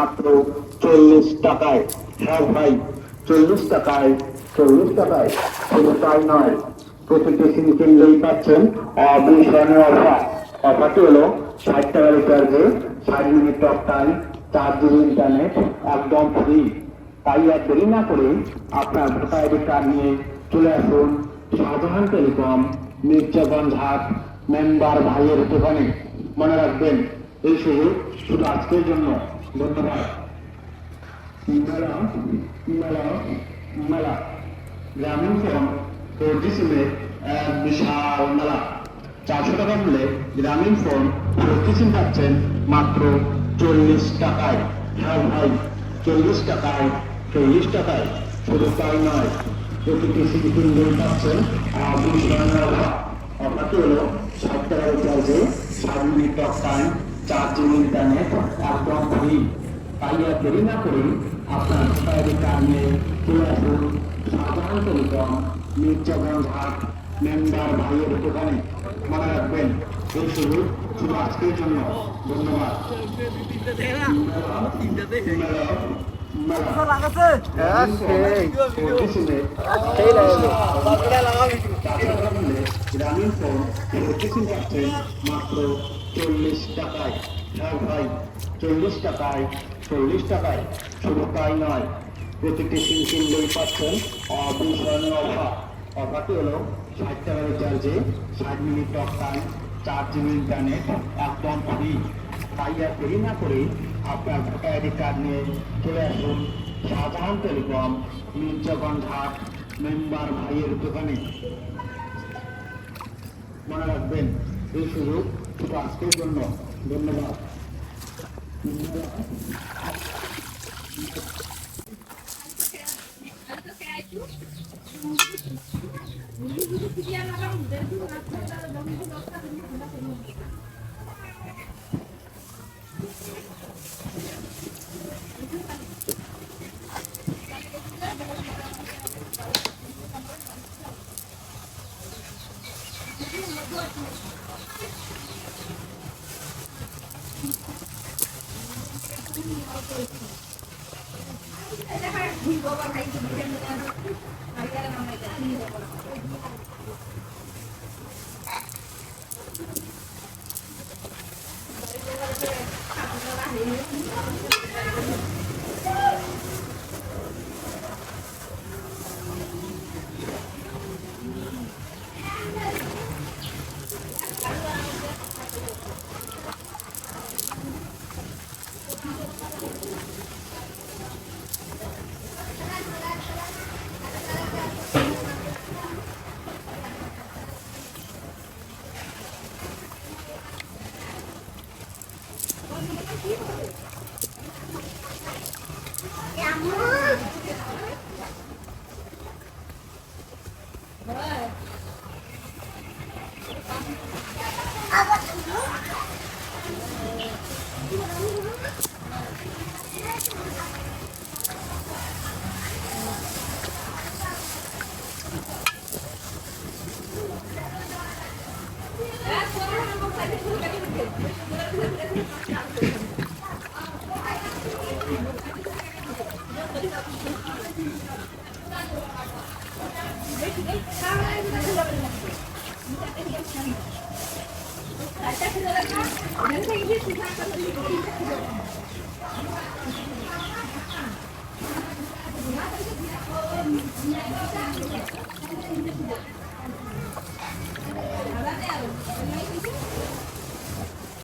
মাত্র 40 টাকায়। হ্যাঁ ভাই, 40 টাকায়, 40 টাকায়। শুধু তাই নয়, প্রতিটি সিম কিনলেই পাচ্ছেন অবিস্মরণীয় অফার। অফারটি হলো 60 টাকা রিচার্জে 60 minute talk time, 4 GB internet একদম ফ্রি। তাই আর দেরি না করে আপনার ভোটার আইডি কার্ড নিয়ে চলে আসুন শাহজাহান টেলিকম, মির্জাগঞ্জ হাট, মেম্বার ভাইয়ের দোকানে। মনে রাখবেন, এই সুযোগ শুধু আজকের জন্য। ধন্যবাদ। মেলা মেলা মেলা গ্রামীণ ফোন 4G সিমের এক বিশাল মেলা। 400 টাকা মূল্যে গ্রামীণ ফোন 4G সিম পাচ্ছেন মাত্র 40 টাকায়। হ্যাঁ ভাই, 40 টাকায়, 40 টাকায়। শুধু তাই নয়, প্রতিটি সিম কিনলেই পাচ্ছেন অবিস্মরণীয় অফার। অফারটি হলো 60 টাকা রিচার্জে 60 minute talk time, 4 GB internet একদম ফ্রি। তাই আর দেরি না করে আপনার ভোটার আইডি কার্ড নিয়ে চলে আসুন শাহজাহান টেলিকম, মির্জাগঞ্জ হাট, মেম্বার ভাইয়ের দোকানে। মনে রাখবেন, এই সুযোগ শুধু আজকের জন্য। ধন্যবাদ। গ্রামীণ ফোন পাচ্ছেন মাত্র 40 টাকায়। হ্যাঁ ভাই, 40 টাকায়, 40 টাকায়। শুধু তাই নয়, প্রতিটি সিম কিনলেই পাচ্ছেন অবিস্মরণীয় অফার। অফারটি হলো 60 টাকা রিচার্জে 60 minute talk time, 4 GB internet একদম ফ্রি। তাই আর দেরি না করে আপনার ভোটার আইডি কার্ড নিয়ে চলে আসুন শাহজাহান টেলিকম, মির্জাগঞ্জ হাট, মেম্বার ভাইয়ের দোকানে। মনে রাখবেন, এই সুযোগ শুধু আজকের জন্য। ধন্যবাদ।